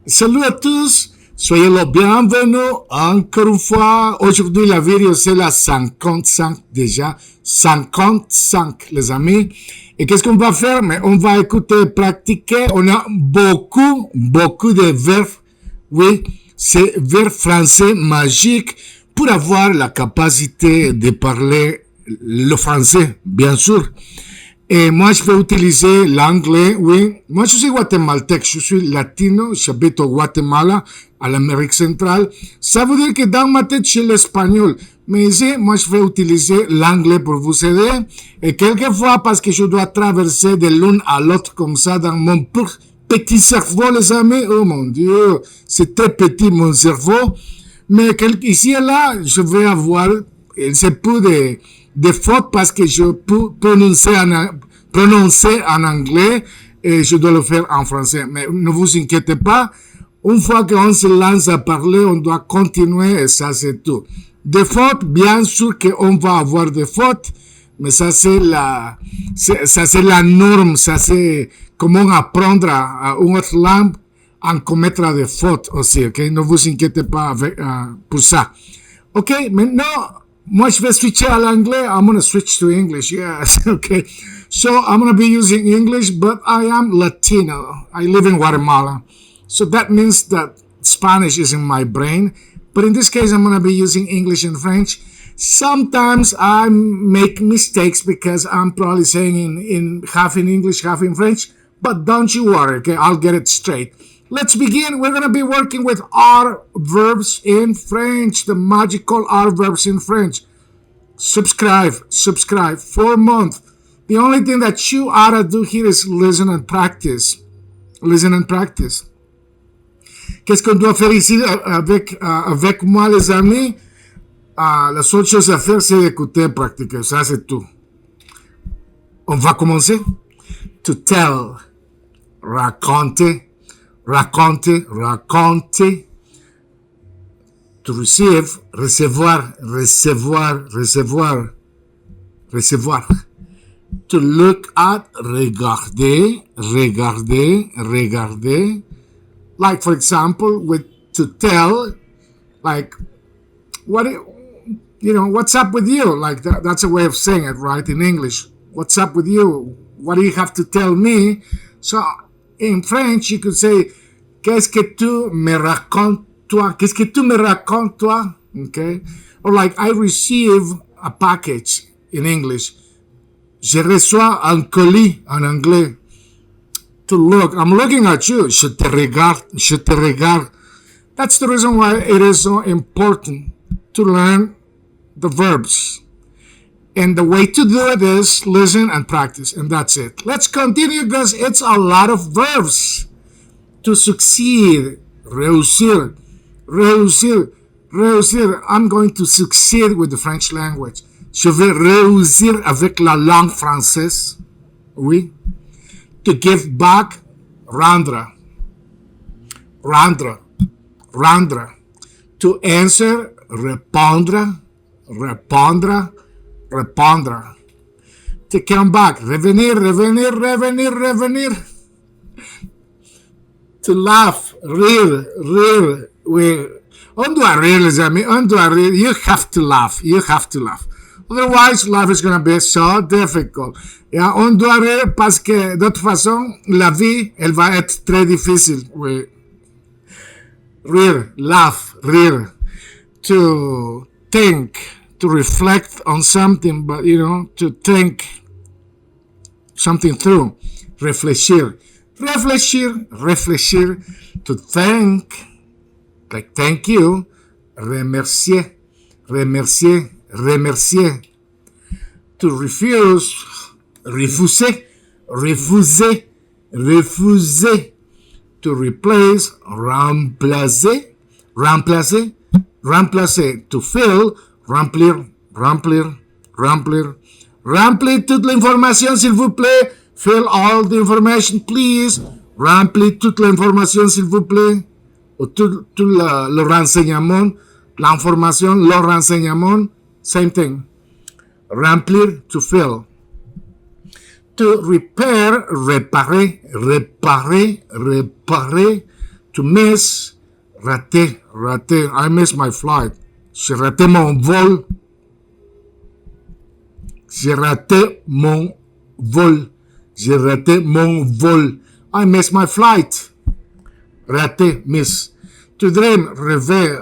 Salut à tous, soyez les bienvenus encore une fois. Aujourd'hui, la vidéo c'est la 55 déjà. 55 les amis. Et qu'est-ce qu'on va faire? Mais on va écouter, pratiquer. On a beaucoup de verbes. Oui, c'est verbes français magiques pour avoir la capacité de parler le français, bien sûr. Et moi, je vais utiliser l'anglais, oui. Moi, je suis guatémaltèque, je suis latino, j'habite au Guatemala, à l'Amérique centrale. Ça veut dire que dans ma tête, j'ai l'espagnol. Mais ici, moi, je vais utiliser l'anglais pour vous aider. Et quelquefois, parce que je dois traverser de l'un à l'autre comme ça dans mon petit cerveau, les amis. Oh mon Dieu, c'est très petit mon cerveau. Mais ici et là, je vais avoir c'est peu de fautes parce que je peux prononcer en anglais et je dois le faire en français. Mais ne vous inquiétez pas, une fois qu'on se lance à parler, on doit continuer et ça c'est tout. Des fautes, bien sûr qu'on va avoir des fautes, mais ça c'est la norme, ça c'est comment apprendre à une autre langue en commettre des fautes aussi, ok? Ne vous inquiétez pas pour ça. Ok, maintenant, moi je vais switcher à l'anglais. I'm going to switch to English, yes, okay. So I'm going to be using English, but I am Latino. I live in Guatemala. So that means that Spanish is in my brain. But in this case, I'm going to be using English and French. Sometimes I make mistakes because I'm probably saying in half in English, half in French. But don't you worry, okay? I'll get it straight. Let's begin. We're going to be working with R verbs in French, the magical R verbs in French. Subscribe, 4 months. The only thing that you ought to do here is listen and practice. Listen and practice. Qu'est-ce qu'on doit faire ici avec moi, les amis? La seule chose à faire, c'est écouter et pratiquer. Ça, c'est tout. On va commencer. To tell, raconter. Raconter. To receive, recevoir. To look at, regarder. Like, for example, with to tell, like, what's up with you? Like, that's a way of saying it, right, in English. What's up with you? What do you have to tell me? So, in French, you could say, qu'est-ce que tu me racontes, toi? Qu'est-ce que tu me racontes, toi? Okay? Or like, I receive a package in English. Je reçois un colis en anglais. To look, I'm looking at you. Je te regarde. That's the reason why it is so important to learn the verbs. And the way to do it is listen and practice, and that's it. Let's continue because it's a lot of verbs. To succeed, réussir. I'm going to succeed with the French language. Je vais réussir avec la langue française. Oui. To give back, rendre. To answer, répondre. To come back, revenir. To laugh, rire. On doit rire, les amis, on doit rire. You have to laugh. Otherwise, life is going to be so difficult. Yeah, on doit rire parce que, de toute façon, la vie, elle va être très difficile. Oui. Rire. To think. To reflect on something, but to think something through. Réfléchir. To thank, like thank you. Remercier. To refuser. To replace, remplacer. To fill, remplir. Remplir toute l'information, s'il vous plaît. Fill all the information, please. Remplir toute l'information, s'il vous plaît. Ou tout le renseignement. L'information, le renseignement. Same thing. Remplir, to fill. To repair, réparer. To miss, raté, raté. I missed my flight. J'ai raté mon vol. J'ai raté mon vol. J'ai raté mon vol. I missed my flight. Raté, miss. To dream, rêver,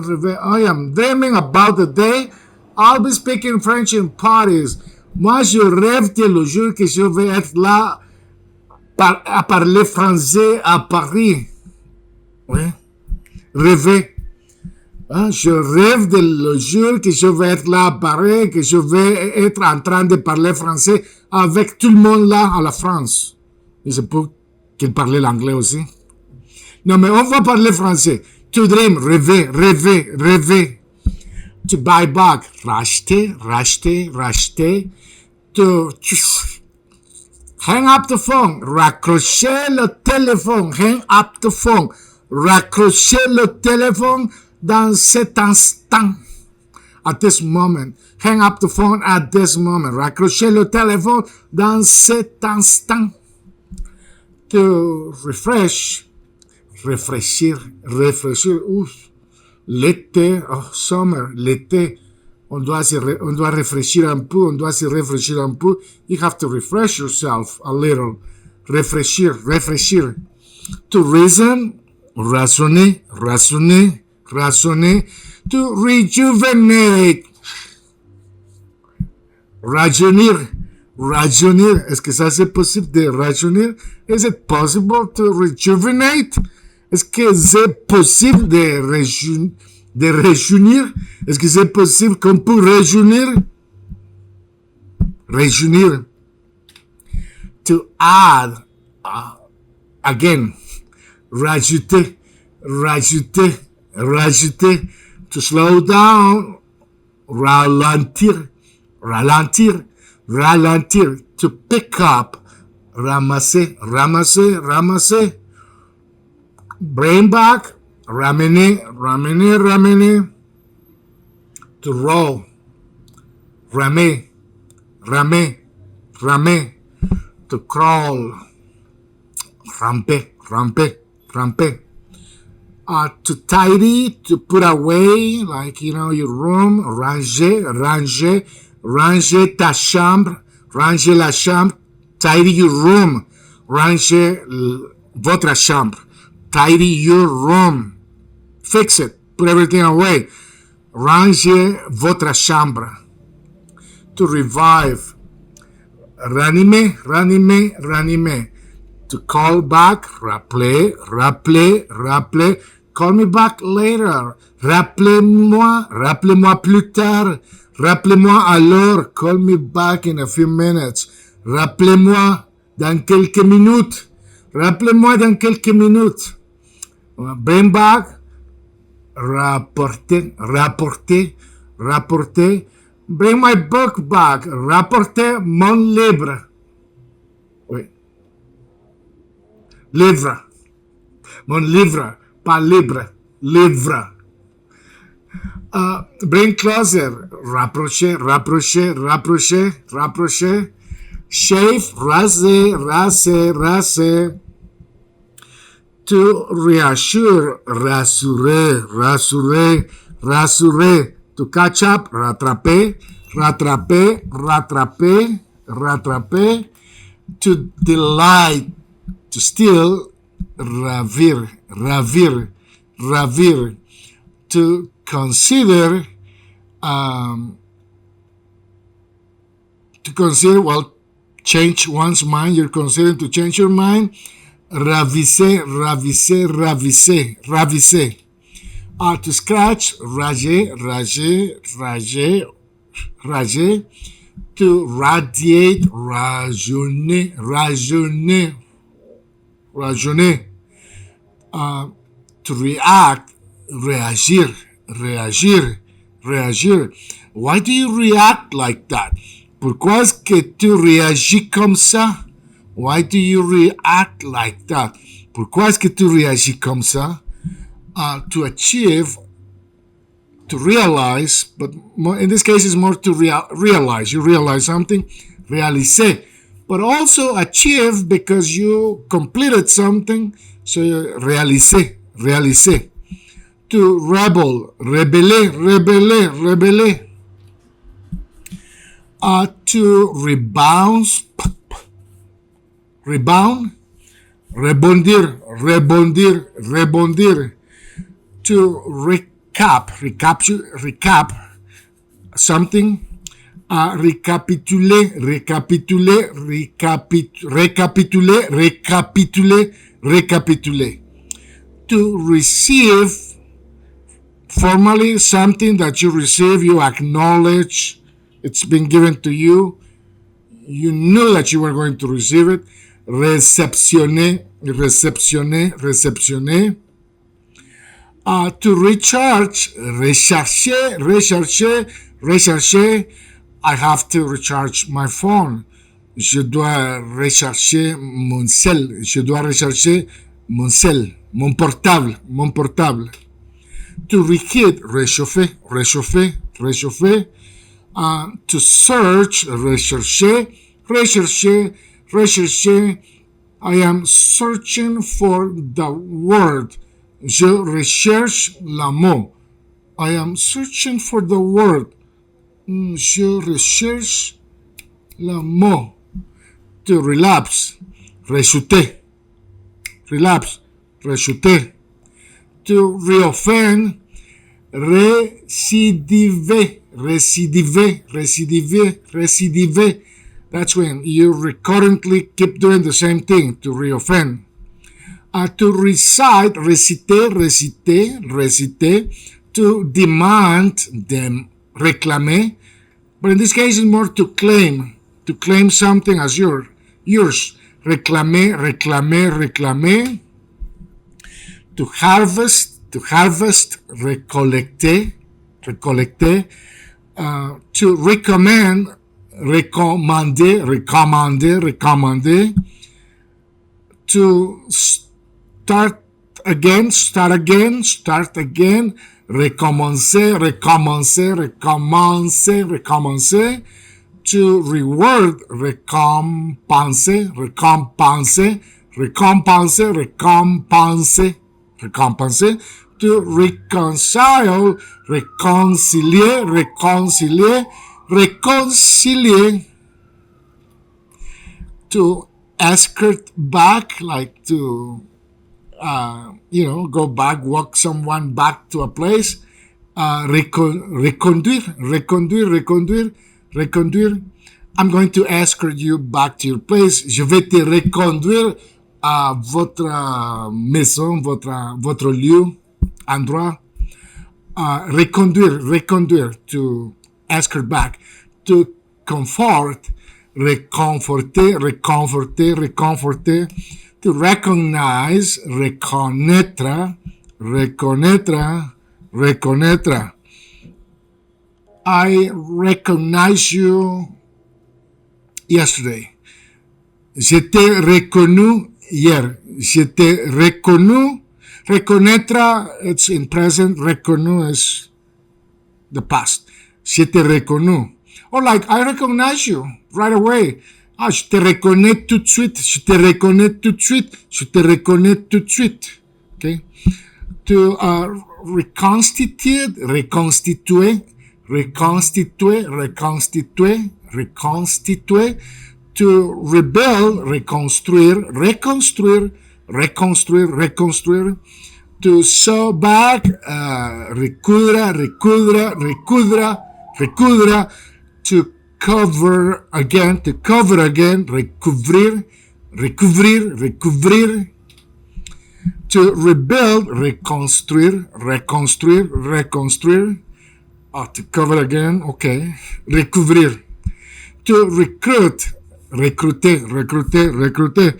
rêver. I am dreaming about the day I'll be speaking French in parties. Moi, je rêve de le jour que je vais être là à parler français à Paris. Oui. Rêver. Je rêve de le jour que je vais être là à Paris, que je vais être en train de parler français avec tout le monde là à la France. Et c'est pour qu'il parlait l'anglais aussi. Non, mais on va parler français. To dream, rêver, rêver, rêver. To buy back, racheter, racheter, racheter. To hang up the phone, raccrocher le téléphone, hang up the phone, raccrocher le téléphone dans cet instant. At this moment, hang up the phone at this moment, raccrocher le téléphone dans cet instant. To refresh, réfléchir, réfléchir. Ouf, l'été, oh, summer, l'été. On doit réfléchir un peu, on doit se réfléchir un peu. You have to refresh yourself a little. Réfléchir, réfléchir. To reason, raisonner, raisonner, raisonner. To rejuvenate. Rajeunir, rajeunir. Est-ce que ça c'est possible de rajeunir? Is it possible to rejuvenate? Est-ce que c'est possible de rajeunir? Est-ce que c'est possible qu'on peut rajeunir? Rajeunir. To add. Again. Rajouter. Rajouter. Rajouter. To slow down. Ralentir. Ralentir. Ralentir. To pick up. Ramasser. Ramasser. Ramasser. Bring back. Ramener, ramener, ramener. To roll. Ramer, ramer, ramer. To crawl. Ramper, ramper, ramper. To tidy, to put away, like, your room. Ranger, ranger, ranger ta chambre. Ranger la chambre. Tidy your room. Ranger votre chambre. Tidy your room. Fix it. Put everything away. Ranger votre chambre. To revive. Ranimer, ranimer, ranimer. To call back. Rappeler, rappeler, rappeler. Call me back later. Rappelez-moi. Rappelez-moi plus tard. Rappelez-moi alors. Call me back in a few minutes. Rappelez-moi dans quelques minutes. Rappelez-moi dans quelques minutes. Bring back. Rapporter, rapporter, rapporter. Bring my book back. Rapporter mon livre. Oui. Livre. Mon livre. Pas libre. Livre. Bring closer. Rapprocher, rapprocher, rapprocher, rapprocher. Shave, raser, raser, raser. To reassure, rassurer, rassurer, rassurer. To catch up, rattraper, rattraper, rattraper, rattraper. To delight, to still, ravir, ravir, ravir. To consider, change one's mind. You're considering to change your mind. Ravisser, ravisser, ravisser, ravisser. To scratch, rager, rager, rager, rager. To radiate, rajeunir, rajeunir, rajeunir. To react, réagir, réagir, réagir. Why do you react like that? Pourquoi est-ce que tu réagis comme ça? Why do you react like that? Pourquoi est-ce que tu réagis comme ça? To achieve, to realize, but in this case it's more to realize. You realize something, réaliser. But also achieve because you completed something, so réaliser, réaliser. To rebel, rebeller, rebeller, rebeller. To rebound, rebound, rebondir, rebondir, rebondir. To recap something. Récapituler, récapituler, récapituler, récapituler, récapituler. To receive formally something that you receive, you acknowledge it's been given to you. You knew that you were going to receive it. Réceptionner, réceptionner, réceptionner. To recharge, recharger, recharger, recharger. I have to recharge my phone. Je dois recharger mon sel. Je dois recharger mon sel, mon portable, mon portable. To reheat, réchauffer, réchauffer, réchauffer. To search, rechercher, rechercher, rechercher. I am searching for the word. Je recherche le mot. I am searching for the word. Je recherche le mot. To relapse, rechuter, relapse, rechuter. To reoffend, récidiver, récidiver, récidiver, récidiver. That's when you recurrently keep doing the same thing, to reoffend. To recite, réciter, réciter, réciter. To demand, them, réclamer. But in this case, it's more to claim something as yours. Réclamer, réclamer, réclamer. To harvest, récollecter, récollecter. To recommend, recommander, recommander, recommander. To start again, recommencer, recommencer, recommencer, recommencer. To reward, récompenser, récompenser, récompenser, récompenser, récompenser. To reconcile, réconcilier, réconcilier, réconcilier. To escort back, like to go back, walk someone back to a place. Reconduire, reconduire, reconduire, reconduire. I'm going to escort you back to your place. Je vais te reconduire à votre maison, votre lieu, endroit. Reconduire, reconduire, to escort back. To comfort, réconforter, réconforter, réconforter. To recognize, reconnaître, reconnaître, reconnaître. I recognize you yesterday. Je t'ai reconnu hier. Je t'ai reconnu. Reconnaître, it's in present. Reconnu is the past. Je t'ai reconnu. Or like, I recognize you right away. Je te reconnais tout de suite. Je te reconnais tout de suite. Je te reconnais tout de suite. Okay? To reconstitute, reconstituer, reconstituer, reconstituer, reconstituer. To rebuild, reconstruire, reconstruire, reconstruire, reconstruire. To sew back, recoudre, recoudre, recoudre, recoudre. To cover again, recouvrir, recouvrir, recouvrir. To rebuild, reconstruire, reconstruire, reconstruire. To cover again, okay. Recouvrir. To recruit, recruter, recruter, recruter.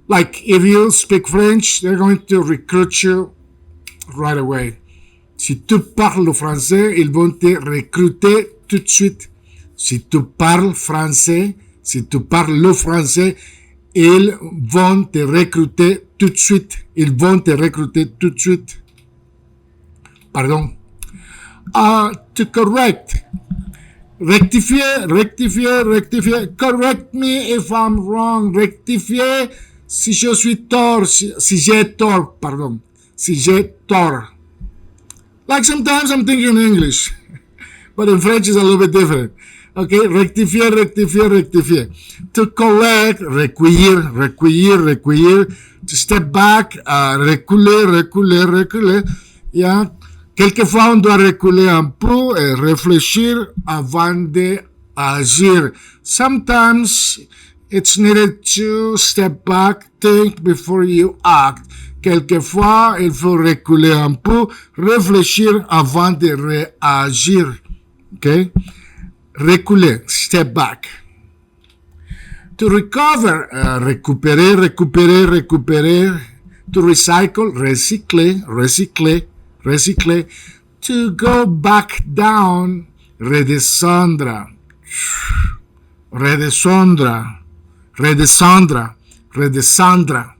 Like if you speak French, they're going to recruit you right away. Si tu parles le français, ils vont te recruter tout de suite. Si tu parles français, si tu parles le français, ils vont te recruter tout de suite. Ils vont te recruter tout de suite. Pardon. To correct. Rectifier, rectifier, rectifier. Correct me if I'm wrong. Rectifier si je suis tort, si j'ai tort, pardon. si j'ai tort. Like sometimes I'm thinking in English, but in French it's a little bit different. Okay, rectifier, rectifier, rectifier. To collect, recueillir, recueillir, recueillir. To step back, reculer, reculer, reculer. Yeah. Quelquefois, on doit reculer un peu et réfléchir avant d'agir. Sometimes it's needed to step back, think before you act. Quelquefois, il faut reculer un peu, réfléchir avant de réagir. Okay? Reculer, step back. To recover, récupérer, récupérer, récupérer. To recycle, recycler, recycler, recycler. To go back down, redescendre, redescendre, redescendre, redescendre.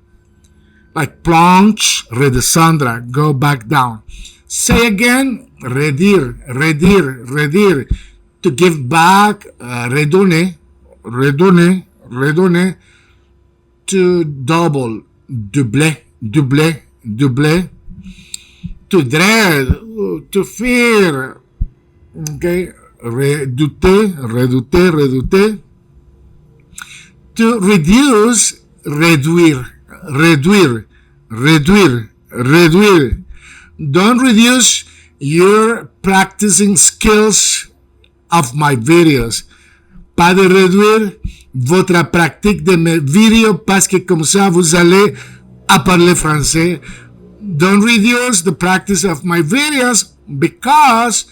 Like plonge, redescendre, go back down. Say again, redire, redire, redire. To give back, redonner, redonner, redonner. To double, doubler, doubler, doubler. To dread, to fear. Okay, redouter, redouter, redouter. To reduce, réduire, réduire, réduire, réduire. Don't reduce your practicing skills of my videos. Pas de réduire votre pratique de mes vidéos parce que comme ça vous allez à parler français. Don't reduce the practice of my videos because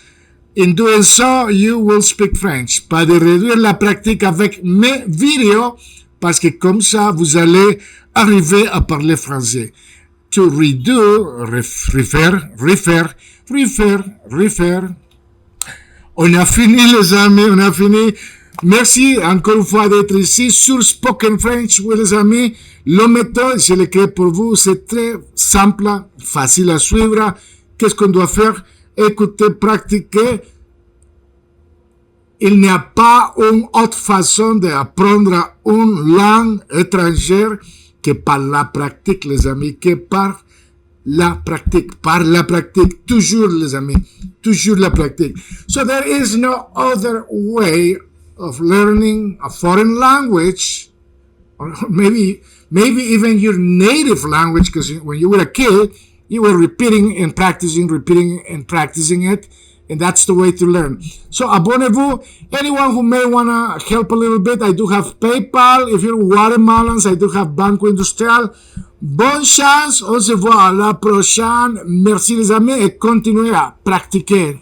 in doing so you will speak French. Pas de réduire la pratique avec mes vidéos parce que comme ça vous allez arriver à parler français. To redo, refaire, refaire, refaire, refaire. On a fini les amis, on a fini. Merci encore une fois d'être ici sur Spoken French, oui les amis. La méthode, je l'ai créé pour vous, c'est très simple, facile à suivre. Qu'est-ce qu'on doit faire? Écouter, pratiquer. Il n'y a pas une autre façon d'apprendre une langue étrangère que par la pratique, les amis, que par la pratique, toujours, les amis, toujours la pratique. So there is no other way of learning a foreign language, or maybe even your native language, because when you were a kid, you were repeating and practicing it, and that's the way to learn. So abonnez-vous. Anyone who may want to help a little bit, I do have PayPal. If you're Guatemalans, I do have Banco Industrial. Bonne chance, on se voit à la prochaine. Merci les amis et continuez à pratiquer.